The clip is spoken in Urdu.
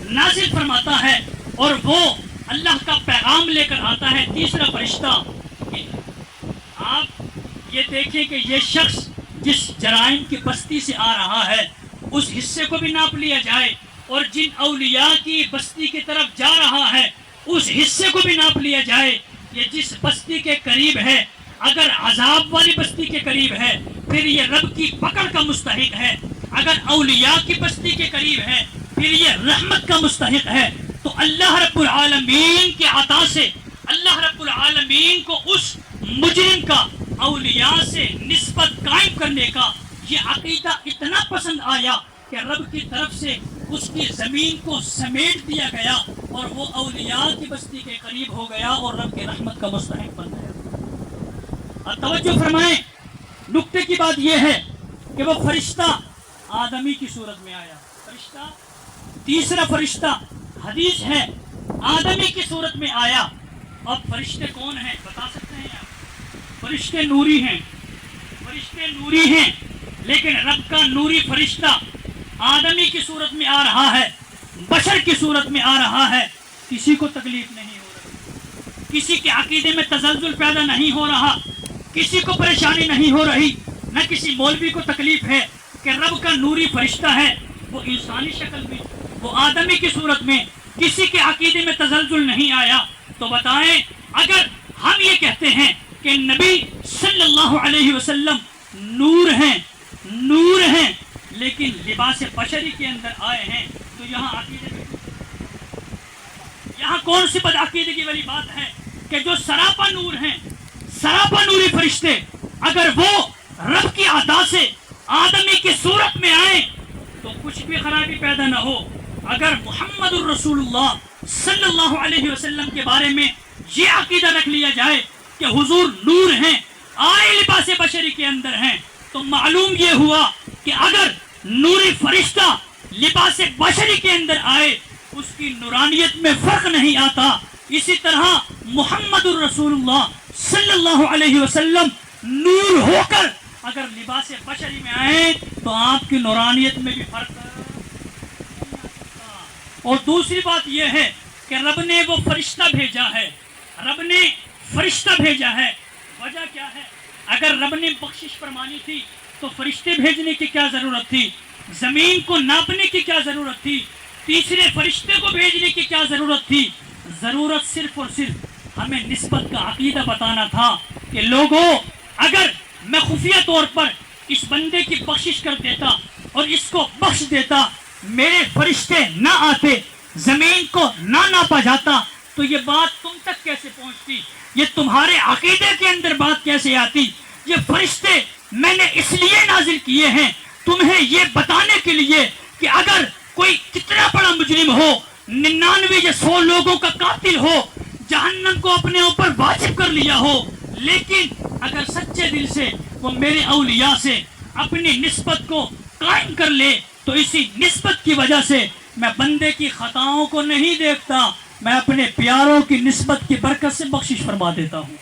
نازل فرماتا ہے اور وہ اللہ کا پیغام لے کر آتا ہے تیسرا فرشتہ۔ آپ یہ دیکھیں کہ یہ شخص جس جرائم کی بستی سے آ رہا ہے اس حصے کو بھی ناپ لیا جائے، اور جن اولیاء کی بستی کی طرف جا رہا ہے اس حصے کو بھی ناپ لیا جائے۔ یہ جس بستی کے قریب ہے، اگر عذاب والی بستی کے قریب ہے پھر یہ رب کی پکڑ کا مستحق ہے، اگر اولیاء کی بستی کے قریب ہے پھر یہ رحمت کا مستحق ہے۔ تو اللہ رب العالمین کے عطا سے اللہ رب العالمین کو اس مجرم کا اولیاء سے نسبت قائم کرنے کا یہ عقیدہ اتنا پسند آیا کہ رب کی طرف سے اس کی زمین کو سمیٹ دیا گیا اور وہ اولیاء کی بستی کے قریب ہو گیا اور رب کی رحمت کا مستحق بن گیا۔ اور توجہ فرمائیں، نکتے کی بات یہ ہے کہ وہ فرشتہ آدمی کی صورت میں آیا۔ فرشتہ تیسرا فرشتہ حدیث ہے آدمی کی صورت میں آیا۔ اب فرشتے کون ہیں بتا سکتے ہیں آپ؟ فرشتے نوری ہیں، فرشتے نوری ہیں، لیکن رب کا نوری فرشتہ آدمی کی صورت میں آ رہا ہے، بشر کی صورت میں آ رہا ہے۔ کسی کو تکلیف نہیں ہو رہی، کسی کے عقیدے میں تزلزل پیدا نہیں ہو رہا، کسی کو پریشانی نہیں ہو رہی، نہ کسی مولوی کو تکلیف ہے کہ رب کا نوری فرشتہ ہے، وہ انسانی شکل میں، وہ آدمی کی صورت میں، کسی کے عقیدے میں تزلزل نہیں آیا۔ تو بتائیں، اگر ہم یہ کہتے ہیں کہ نبی صلی اللہ علیہ وسلم نور ہیں، نور ہیں، لیکن لباس بشری کے اندر آئے ہیں، تو یہاں عقیدے میں یہاں کون سی بدعقیدگی والی بات ہے کہ جو سراپا نور ہیں، سراپا نوری فرشتے، اگر وہ رب کی عطا سے آدمی کی صورت میں آئیں تو کچھ بھی خرابی پیدا نہ ہو۔ اگر محمد الرسول اللہ صلی اللہ علیہ وسلم کے بارے میں یہ عقیدہ رکھ لیا جائے کہ حضور نور ہیں، آئے لباس بشری کے اندر ہیں، تو معلوم یہ ہوا کہ اگر نوری فرشتہ لباس بشری کے اندر آئے اس کی نورانیت میں فرق نہیں آتا۔ اسی طرح محمد الرسول اللہ صلی اللہ علیہ وسلم نور ہو کر اگر لباس بشری میں آئے تو آپ کی نورانیت میں بھی فرق نہیں آ سکتا۔ اور دوسری بات یہ ہے کہ رب نے وہ فرشتہ بھیجا ہے، رب نے فرشتہ بھیجا ہے۔ وجہ کیا ہے؟ اگر رب نے بخشش فرمانی تھی تو فرشتے بھیجنے کی کیا ضرورت تھی؟ زمین کو ناپنے کی کیا ضرورت تھی؟ تیسرے فرشتے کو بھیجنے کی کیا ضرورت تھی؟ ضرورت صرف اور صرف ہمیں نسبت کا عقیدہ بتانا تھا کہ لوگوں، اگر میں خفیہ طور پر اس بندے کی بخشش کر دیتا اور اس کو بخش دیتا، میرے فرشتے نہ آتے، زمین کو نہ ناپا جاتا، تو یہ بات تم تک کیسے پہنچتی؟ یہ تمہارے عقیدے کے اندر بات کیسے آتی؟ یہ فرشتے میں نے اس لیے نازل کیے ہیں تمہیں یہ بتانے کے لیے کہ اگر کوئی کتنا بڑا مجرم ہو، 99 یا 100 لوگوں کا قاتل ہو، جہنم کو اپنے اوپر واجب کر لیا ہو، لیکن اگر سچے دل سے وہ میرے اولیاء سے اپنی نسبت کو قائم کر لے تو اسی نسبت کی وجہ سے میں بندے کی خطاؤں کو نہیں دیکھتا، میں اپنے پیاروں کی نسبت کی برکت سے بخشش فرما دیتا ہوں۔